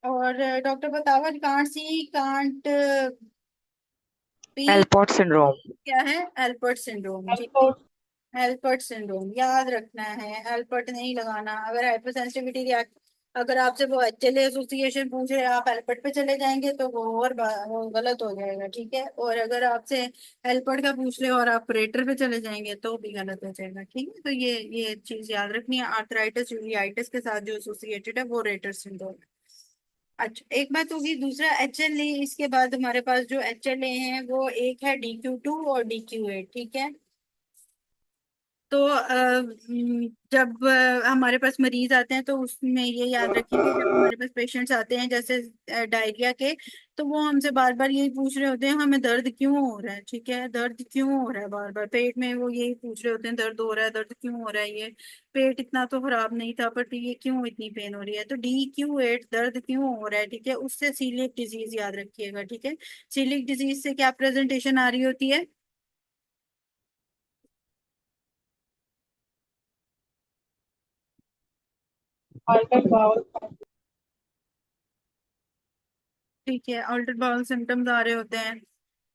Speaker 1: और डॉक्टर बतावा, can't see can't P,
Speaker 3: Allport syndrome.
Speaker 1: क्या है? एल्पर्ट सिंड्रोम। ठीक है। एल्पर्ट सिंड्रोम याद रखना है, एल्पर्ट नहीं लगाना। अगर हाइपरसेंसिटिविटी रिएक्ट, अगर आपसे वो एचएलए एसोसिएशन पूछ रहे हैं, आप एल्पर्ट पे चले जाएंगे तो वो और वो गलत हो जाएगा। ठीक है। और अगर आपसे एल्पर्ट का पूछ ले और आप क्रेटर पे चले जाएंगे तो भी गलत हो जाएगा। ठीक है। तो ये चीज याद रखनी है। आर्थराइटिस यूरियाइटिस के साथ जो एसोसिएटेड है वो रेटर सिंड्रोम है। अच्छा, एक बात होगी। दूसरा एचएलए, इसके बाद हमारे पास जो एचएलए है वो एक है DQ2 और DQ8। ठीक है। तो जब हमारे पास मरीज आते हैं तो उसमें ये याद रखें कि जब हमारे पास पेशेंट्स आते हैं जैसे डायरिया के, तो वो हमसे बार बार यही पूछ रहे होते हैं हमें दर्द क्यों हो रहा है। ठीक है, दर्द क्यों हो रहा है, बार बार पेट में वो यही पूछ रहे होते हैं दर्द हो रहा है, दर्द क्यों हो रहा है, ये पेट इतना तो खराब नहीं था पर ये क्यों इतनी पेन हो रही है। तो DQ8 दर्द क्यों हो रहा है। ठीक है, उससे सीलिएक डिजीज याद रखिएगा। ठीक है। सीलिएक डिजीज से क्या प्रेजेंटेशन आ रही होती है? ठीक है, अल्टर बाउल सिम्टम्स आ रहे होते हैं।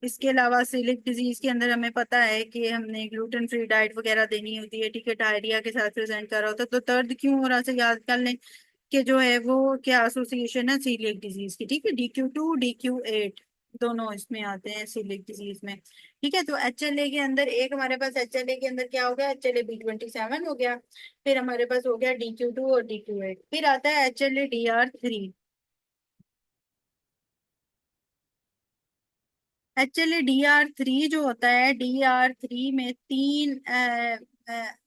Speaker 1: इसके अलावा सीलिक डिजीज के अंदर हमें पता है कि हमने ग्लूटेन फ्री डाइट वगैरह देनी होती है। ठीक है, डायरिया के साथ प्रेजेंट कर रहा होता है, तो दर्द क्यों हो रहा है से याद कर लें कि जो है वो क्या एसोसिएशन है सीलिक डिजीज की। ठीक है, DQ2 DQ8 दोनों इसमें आते हैं सीलिक डिजीज में। ठीक है। तो एचएलए के अंदर एक हमारे पास एचएलए के अंदर क्या हो गया, HLA-B27 हो गया। फिर हमारे पास हो गया DQ2 और DQ8। फिर आता है HLA-DR3। एक्चुअली DR3 जो होता है, DR3 में तीन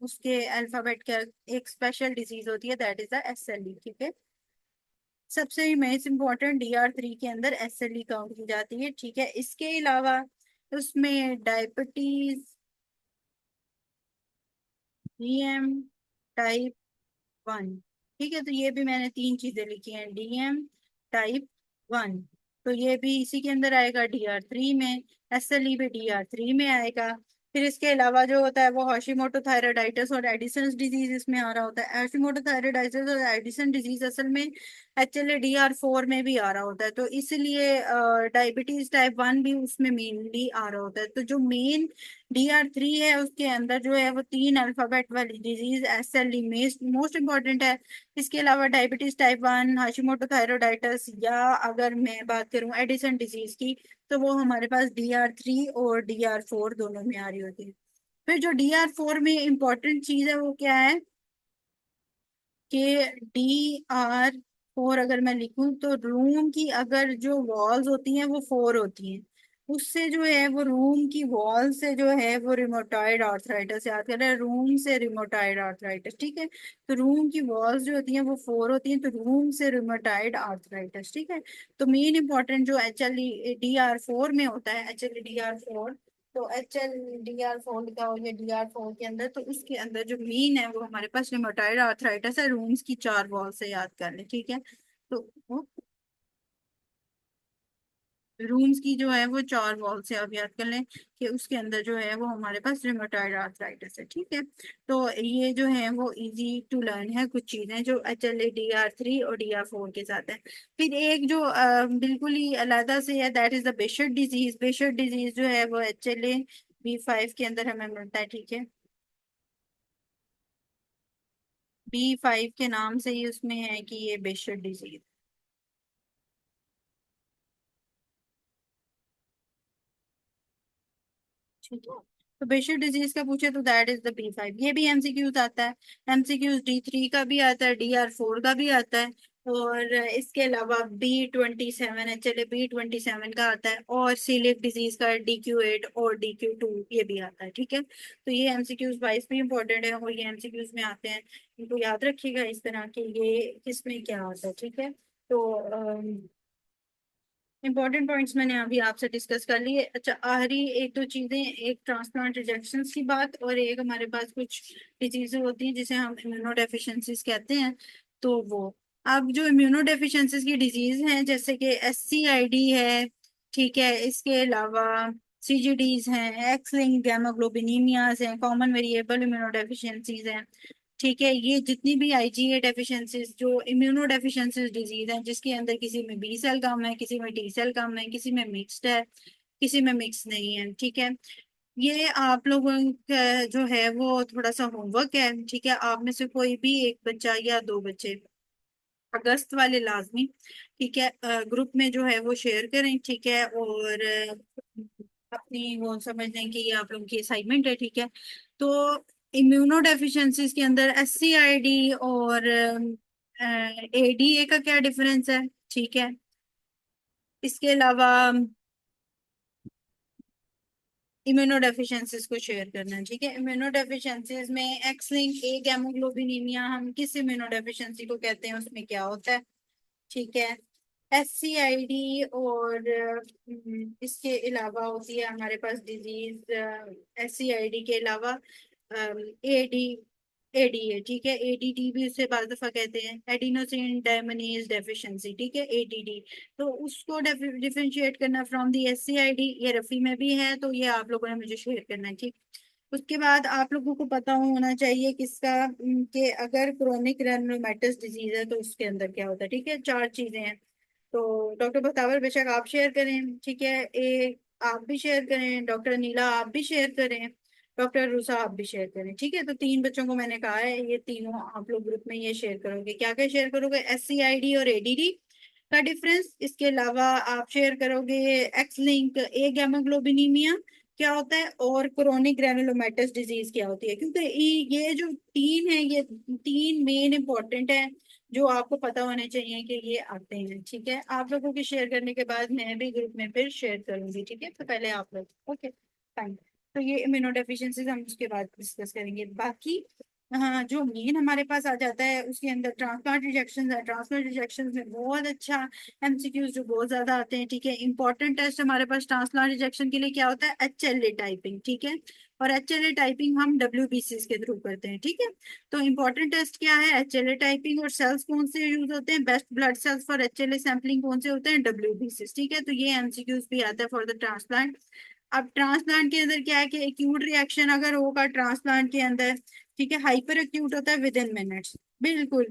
Speaker 1: उसके अल्फाबेट का एक स्पेशल डिजीज होती है, दैट इज द SLE। ठीक है। सबसे मोस्ट इम्पोर्टेंट DR3 के अंदर SLE काउंट की जाती है। ठीक है। इसके अलावा उसमें डायबिटीज, DM टाइप 1। ठीक है, तो ये भी मैंने तीन चीजें लिखी हैं, DM टाइप 1। तो ये भी इसी के अंदर आएगा DR3 में। SLE भी DR3 में आएगा। फिर इसके अलावा जो होता है वो हॉशिमोटो थायराइडाइटिस और एडिसन्स डिजीज इसमें आ रहा होता है। हॉशिमोटो थायराइडाइटिस और एडिसन डिजीज असल में HLA-DR4 में भी आ रहा होता है, तो इसलिए डायबिटीज टाइप 1 भी उसमें मेनली आ रहा होता है। तो जो मेन DR3 है उसके अंदर जो है वो तीन अल्फाबेट वाली डिजीज SLE मोस्ट इंपॉर्टेंट है। इसके अलावा डायबिटीज टाइप 1, हाशिमोटो थायरोडाइटिस, या अगर मैं बात करूं एडिसन डिजीज की, तो वो हमारे पास DR3 और DR4 दोनों में आ रही होती है। फिर जो DR4 में इम्पोर्टेंट चीज है वो क्या है कि DR4 अगर मैं लिखूं तो रूम की अगर जो वॉल्स होती हैं वो 4 होती हैं, उससे जो है वो रूम की वॉल से जो है वो रिमोटॉइड आर्थराइटिस याद कर रहे हैं, रूम से रिमोटॉइड आर्थराइटिस। ठीक है। तो रूम की वॉल्स जो होती हैं वो 4 होती हैं, तो रूम से रिमोटॉइड आर्थराइटिस। ठीक है। तो मेन इंपॉर्टेंट जो HLA-DR4 में होता है, HLA-DR4, तो HLA-DR4 लिखा हो या DR4 के अंदर, तो उसके अंदर जो मीन है वो हमारे पास रिमोटाइड आर्थराइटिस है, रूम्स की 4 वॉल से याद कर ले। ठीक है। तो वो रूम्स की जो है वो 4 वॉल से आप याद कर लें कि उसके अंदर जो है वो हमारे पास रिमोटाइड आर्थराइटिस है। ठीक है। तो ये जो है वो इजी टू लर्न है, कुछ चीजें जो HLA-DR3 और DR4 के साथ है। फिर एक जो बिल्कुल ही अलग से है, that is the Behcet disease. Behcet disease जो है वो HLA-B5 के अंदर हमें मिलता है। ठीक है। B5 के नाम से ही उसमें है कि ये बेशर्ट डिजीज। ठीक है। तो बेशर डिजीज का पूछे तो दैट इज द B5। ये भी एमसीक्यूज आता है। एमसीक्यूज D3 का भी आता है, DR4 का भी आता है, और इसके अलावा B27 है, चले B27 का आता है, और सीलियक डिजीज का DQ8 और DQ2 ये भी आता है। ठीक है, तो ये एमसीक्यूज वाइज भी इंपॉर्टेंट है और ये एमसीक्यूज में आते हैं। इनको याद रखिएगा इस तरह के, ये किसमें क्या आता है। ठीक है, तो इंपॉर्टेंट पॉइंट्स मैंने अभी आपसे डिस्कस कर लिए। अच्छा, आखिरी एक दो चीजें, एक ट्रांसप्लांट रिजेक्शंस की बात, और एक हमारे पास कुछ डिजीजें होती हैं जिसे हम इम्यूनोडेफिशिएंसीज कहते हैं। तो वो, अब जो इम्यूनोडेफिशिएंसीज की डिजीज हैं जैसे कि SCID है, ठीक है, इसके अलावा CGDs हैं, एक्स लिंक्ड गैमाग्लोबिनीमियाज हैं, कॉमन वेरिएबल इम्यूनोडेफिशिएंसीज हैं। ठीक है, ये जितनी भी IgA डेफिशिएंसीज जो इम्यूनो डेफिशिएंसीज डिजीज है, जिसके अंदर किसी में B सेल कम है, किसी में T सेल कम है, किसी में मिक्स्ड है, किसी में मिक्स नहीं है। ठीक है, ये आप लोगों का जो है वो थोड़ा सा होमवर्क है। ठीक है, आप में से कोई भी एक बच्चा या दो बच्चे अगस्त वाले लाजमी, ठीक है, ग्रुप में जो है वो शेयर करें। ठीक है, और अपनी वो समझ लें कि ये आप लोगों की असाइनमेंट है। ठीक है, तो इम्यूनो डेफिशिएंसीज के अंदर SCID और ADA का क्या डिफरेंस है। ठीक है, इसके अलावा इम्यूनो डेफिशिएंसीज को शेयर करना है। ठीक है, इम्यूनो डेफिशिएंसीज में एक्स लिंक ए गैमोग्लोबिनीमिया हम किस इम्यूनो डेफिशिएंसी को कहते हैं, उसमें क्या होता है। ठीक है, SCID और इसके अलावा होती है हमारे पास डिजीज, SCID के अलावा AD ADA। ठीक है, ADD भी उसे बार दफा कहते हैं, एडिनोसिन डायमिनीज डेफिशिएंसी। ठीक है, ADD। तो उसको डिफरेंशिएट करना फ्रॉम दी SCID, ये रफी में भी है, तो ये आप लोगों ने मुझे शेयर करना है। ठीक, उसके बाद आप लोगों को पता होना चाहिए किसका, कि अगर क्रोनिक ग्रैनुलोमेटस डिजीज है तो उसके अंदर क्या होता है। ठीक है, चार चीजें हैं। तो डॉक्टर बख्तावर बेशक आप शेयर करें, ठीक है, एक आप भी शेयर करें, डॉक्टर नीला आप भी शेयर करें, डॉक्टर रूसा आप भी शेयर करें। ठीक है, तो तीन बच्चों को मैंने कहा है, ये तीनों आप लोग ग्रुप में ये शेयर करोगे। क्या क्या शेयर करोगे, SCID और ADD का डिफरेंस। इसके अलावा आप शेयर करोगे एक्स लिंक ए गैमाग्लोबिनीमिया क्या होता है, और क्रोनिक ग्रैनुलोमेटस डिजीज क्या होती है। क्योंकि ये जो तीन है, ये तीन मेन इंपॉर्टेंट है जो आपको पता होने चाहिए कि ये आते हैं। ठीक है, आप लोगों के शेयर करने के बाद मैं भी ग्रुप में फिर शेयर करूंगी। ठीक है, तो पहले आप लोग, ओके फाइन। तो ये इम्यूनो डेफिशिएंसीज हम उसके बाद डिस्कस करेंगे। बाकी हाँ, जो मेन हमारे पास आ जाता है उसके अंदर ट्रांसप्लांट रिजेक्शन है। ट्रांसप्लांट रिजेक्शन में बहुत अच्छा MCQs जो बहुत ज्यादा आते हैं। ठीक है, इंपॉर्टेंट टेस्ट हमारे पास ट्रांसप्लांट रिजेक्शन के लिए क्या होता है, HLA टाइपिंग। ठीक है, और HLA टाइपिंग हम WBCs के थ्रू करते हैं। ठीक है, तो इंपॉर्टेंट टेस्ट क्या है, HLA टाइपिंग, और सेल्स कौन से यूज होते हैं, best blood cells for HLA sampling कौन से होते हैं, WBCs। ठीक है, तो ये MCQs भी आता है फॉर द ट्रांसप्लांट। अब ट्रांसप्लांट के अंदर क्या है कि एक्यूट रिएक्शन अगर होगा ट्रांसप्लांट के अंदर, ठीक है, हाइपर एक्यूट होता है विद इन मिनट्स, बिल्कुल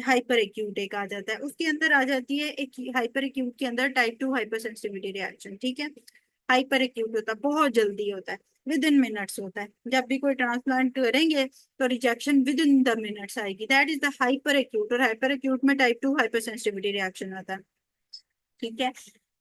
Speaker 1: हाइपर एक्यूट एक आ जाता है। उसके अंदर आ जाती है एक हाइपर एक्यूट के अंदर टाइप 2 हाइपर सेंसिटिविटी रिएक्शन। ठीक है, हाइपर एक्यूट होता है, बहुत जल्दी होता है, विद इन मिनट्स होता है। जब भी कोई ट्रांसप्लांट करेंगे तो rejection within the minutes आएगी, that is the hyper acute. और हाइपर एक्यूट में टाइप 2 हाइपर सेंसिटिविटी रिएक्शन आता है। ठीक है,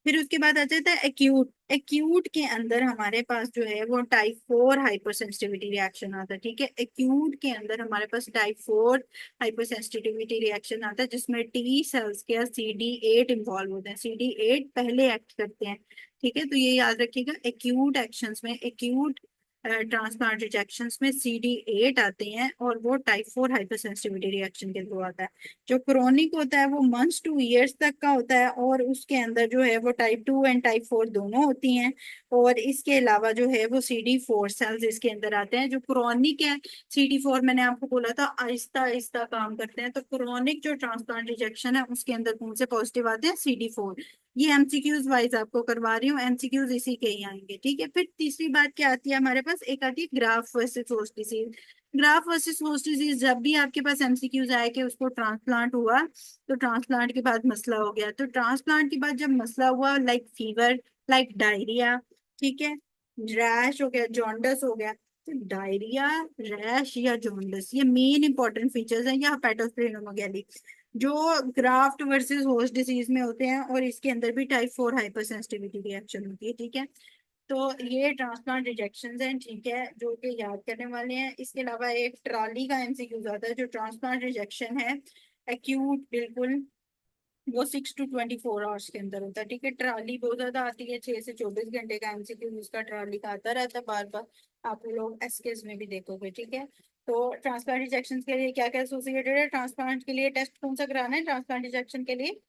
Speaker 1: फिर उसके बाद आ जाता है एक्यूट। एक्यूट के अंदर हमारे पास जो है वो टाइप 4 हाइपर सेंसिटिविटी रिएक्शन आता है। ठीक है, एक्यूट के अंदर हमारे पास टाइप 4 हाइपर सेंसिटिविटी रिएक्शन आता है, जिसमें T सेल्स के CD8 इंवॉल्व होते हैं, CD8 पहले एक्ट करते हैं। ठीक है, तो ये याद रखिएगा, एक्यूट एक्शंस में, एक्यूट ट्रांसप्लांट रिजेक्शंस में CD8 आते हैं, और वो टाइप 4 हाइपर सेंसिटिविटी रिएक्शन के थ्रू आता है। जो क्रोनिक होता है वो मंथ्स टू ईयर्स तक का होता है, और उसके अंदर जो है वो टाइप 2 एंड टाइप 4 दोनों होती हैं। और इसके अलावा जो है वो CD4 सेल्स इसके अंदर आते हैं। जो क्रोनिक है, CD4 मैंने आपको बोला था आहिस्ता आहिस्ता काम करते हैं, तो क्रोनिक जो ट्रांसप्लांट रिजेक्शन है उसके अंदर कौन से पॉजिटिव आते हैं, CD4। ये MCQs वाइज आपको करवा रही हूँ, MCQs इसी के ही आएंगे। ठीक है, फिर तीसरी बात क्या आती है हमारे पास, एक आती है graph versus host disease. Graph versus host disease, जब भी आपके पास MCQs आए कि उसको ट्रांसप्लांट हुआ, तो ट्रांसप्लांट के बाद मसला हो गया, तो ट्रांसप्लांट के बाद जब मसला हुआ, लाइक फीवर, लाइक डायरिया, ठीक है, रैश हो गया, जॉन्डस हो गया। तो डायरिया, रैश या जॉन्डस ये मेन इंपॉर्टेंट फीचर्स हैं, या हेपेटोस्प्लेनोमेगाली, जो ग्राफ्ट वर्सेस होस्ट डिसीज में होते हैं, और इसके अंदर भी टाइप 4 हाइपर सेंसिटिविटी रिएक्शन होती है। ठीक है, तो ये ट्रांसप्लांट रिजेक्शन हैं, ठीक है, जो कि याद करने वाले हैं। इसके अलावा एक ट्रॉली का एमसीक्यू आता है, जो ट्रांसप्लांट रिजेक्शन है एक्यूट, बिल्कुल वो 6 to 24 आवर्स के अंदर होता है, ठीक है। ट्रॉली बहुत ज्यादा आती है, 6 से 24 घंटे का एमसीक्यू इसका ट्रॉली का आता रहता है बार बार, आप लोग एसकेस में भी देखोगे, ठीक है। तो ट्रांसप्लांट रिजेक्शन के लिए क्या क्या एसोसिएटेड है, ट्रांसप्लांट के लिए टेस्ट कौन सा कराना है ट्रांसप्लांट रिजेक्शन के लिए?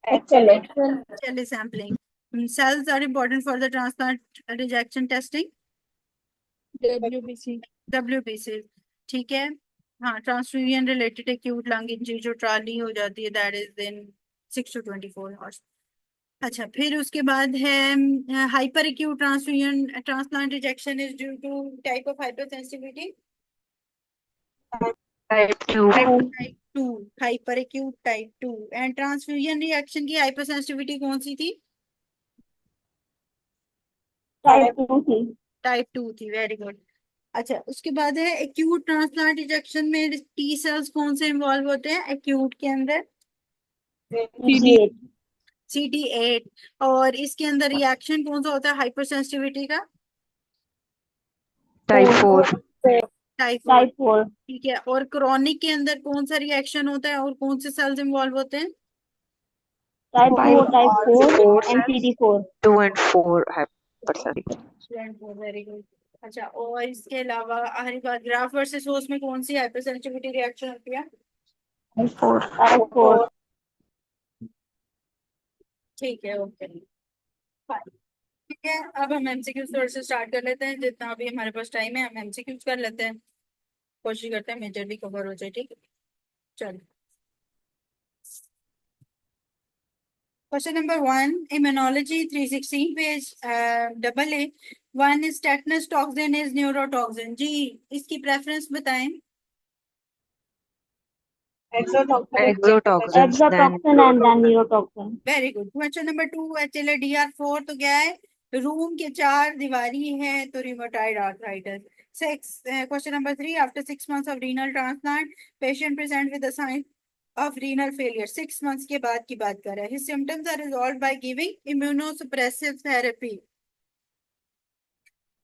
Speaker 2: चले
Speaker 1: Cell sampling. Cells are important for the transplant rejection testing.
Speaker 3: WBC
Speaker 1: WBC, ठीक है। हाँ, transfusion related acute lung injury जो ट्रॉली हो जाती है, that is then 6 to 24 hours. अच्छा, फिर उसके बाद है hyper acute transfusion transplant rejection is due to type of hypersensitivity.
Speaker 3: type 2
Speaker 1: type two, hyper acute type 2। And transfusion reaction की हाइपरसेंसिटिविटी कौन सी थी?
Speaker 2: टाइप 2 थी।
Speaker 1: टाइप 2 थी, वेरी गुड। अच्छा, उसके बाद है एक्यूट ट्रांसप्लांट रिजेक्शन में टी सेल्स कौन से इन्वॉल्व होते हैं एक्यूट के अंदर?
Speaker 2: CD8
Speaker 1: CD8। और इसके अंदर रिएक्शन कौन सा होता है हाइपरसेंसिटिविटी का?
Speaker 3: type 4
Speaker 1: टाइप 4,
Speaker 2: टाइप 4
Speaker 1: ठीक है। और क्रॉनिक के अंदर कौन सा रिएक्शन होता है और कौन से सेल्स इन्वॉल्व होते हैं?
Speaker 2: टाइप 2 और type 4
Speaker 3: 4
Speaker 2: and
Speaker 3: cells
Speaker 2: CD4।
Speaker 3: 2 and 4 hypersensitive
Speaker 1: very good. अच्छा, और इसके अलावा आखिरी बात, ग्राफ वर्सेस होस्ट में कौन सी हाइपरसेंसिटिविटी रिएक्शन होती है?
Speaker 3: 4
Speaker 2: टाइप 4
Speaker 1: ठीक है, ओके, ठीक है। अब हम एमसीक्यूज थोड़े से स्टार्ट कर लेते हैं, जितना अभी हमारे पास टाइम है हम एमसीक्यूज कर लेते हैं, कोशिश करते हैं मेजरली कवर हो जाए, ठीक है। चलो, question number 1, immunology 316 page double A. One is tetanus toxin is neurotoxin, जी इसकी प्रेफरेंस बताएं।
Speaker 3: exotoxins then
Speaker 2: exotoxin and then neurotoxin.
Speaker 1: Very good. Question number 2, HLA-DR4 तो क्या है? रूम के चार दीवारी है तो rheumatoid arthritis. Six, question number 3, after 6 months of renal transplant patient present with the sign of renal failure, 6 months के बाद की बात कर रहा है। His symptoms are resolved by giving immunosuppressive therapy.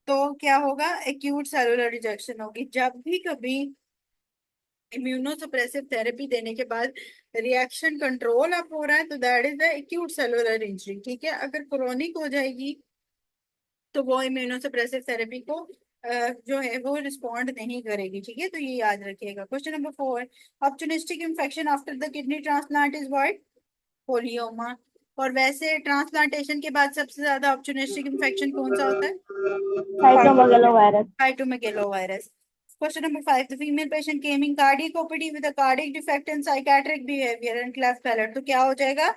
Speaker 1: तो क्या होगा? एक्यूट सेलुलर रिजेक्शन होगी। जब भी कभी इम्यूनोसप्रेसिव थेरेपी देने के बाद रिएक्शन कंट्रोल अप हो रहा है तो that is the acute cellular injury, ठीक है। अगर क्रोनिक हो जाएगी तो वो इम्यूनोसप्रेसिव थेरेपी को जो है वो रिस्पॉन्ड नहीं करेगी, ठीक है। तो ये याद रखिएगा। Question number 4, opportunistic infection after the kidney transplant is what? Polyoma. और वैसे ट्रांसप्लांटेशन के बाद सबसे ज्यादा ऑप्टोनिस्टिक इन्फेक्शन कौन सा होता है?
Speaker 2: Cytomegalovirus.
Speaker 1: Cytomegalovirus. Question number 5. The female patient came in cardiac OPD with a cardiac defect and psychiatric behavior and cleft palate. तो क्या हो जाएगा?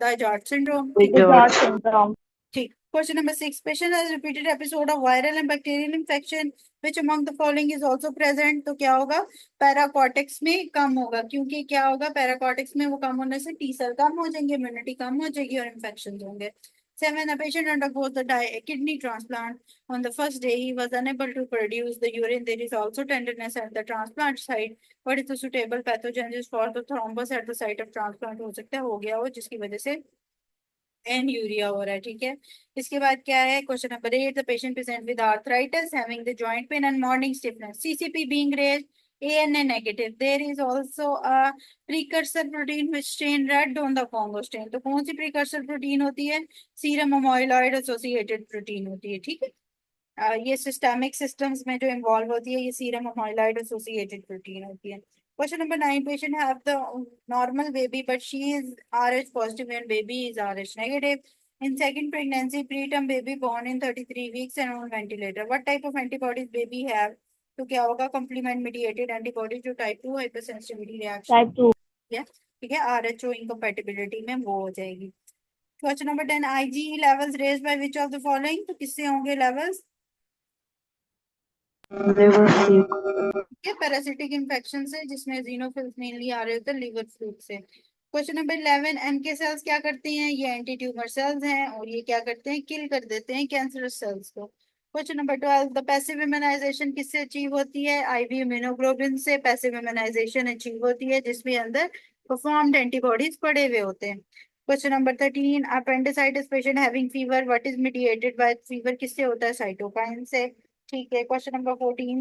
Speaker 1: Dajart syndrome. ठीक है,
Speaker 2: डिजॉर्ड सिंड्रोम।
Speaker 1: ठीक। Question number 6. Patient has repeated episode of viral and bacterial infection. Which among the following is also present? तो क्या होगा? पैराकॉर्टेक्स में कम होगा, क्योंकि क्या होगा? पैराकॉर्टेक्स में वो कम होने से टी सेल कम हो जाएंगे, इम्यूनिटी कम हो जाएगी और इन्फेक्शन होंगे। 7. A patient undergoes the kidney transplant. On the first day, he was unable to produce the urine. There is also tenderness at the transplant site. What is the suitable pathogenesis for the thrombus at the site of transplant? हो सकता है हो गया हो जिसकी वजह से N urea हो रहा है, ठीक है। इसके बाद क्या है? Question number 8, the patient present with arthritis having the joint pain and morning stiffness, CCP being raised, ANA negative. There is also a precursor protein which stain red on the Congo stain. तो कौन सी precursor protein होती है? Serum amyloid associated protein होती है, ठीक है। ये systemic systems में जो इन्वॉल्व होती है ये सीरम अमाइलॉइड एसोसिएटेड प्रोटीन होती है। Question number 9, patient have the normal baby but she is RH positive and baby is RH negative in second pregnancy, preterm baby born in 33 weeks and on ventilator. What type of antibodies baby have? तो क्या होगा? Complement mediated antibodies जो type 2 hypersensitivity reaction
Speaker 2: type 2
Speaker 1: है, ठीक है, RH incompatibility में वो हो जाएगी। Question number 10, IgE levels raised by which of the following? तो किससे होंगे लेवल्स?
Speaker 3: liver sick
Speaker 1: ये पैरासिटिक इन्फेक्शन से, जिसमें जीनोफिल्स मेनली आ रहे होते हैं लिवर फ्लूक से। क्वेश्चन नंबर 11, NK सेल्स क्या करती हैं? ये एंटी ट्यूमर सेल्स हैं और ये क्या करते हैं? किल कर देते हैं कैंसरस सेल्स को। Question number 12, the passive immunization किससे अचीव होती है? IV इम्यूनोग्लोबिन से पैसिव इम्यूनाइजेशन अचीव होती है, जिसमें अंदर परफॉर्म्ड एंटीबॉडीज पड़े हुए होते हैं। Question number 13, appendicitis patient having fever, what is mediated by fever, किससे होता है? साइटोकाइन से। ठीक है। Question number 14,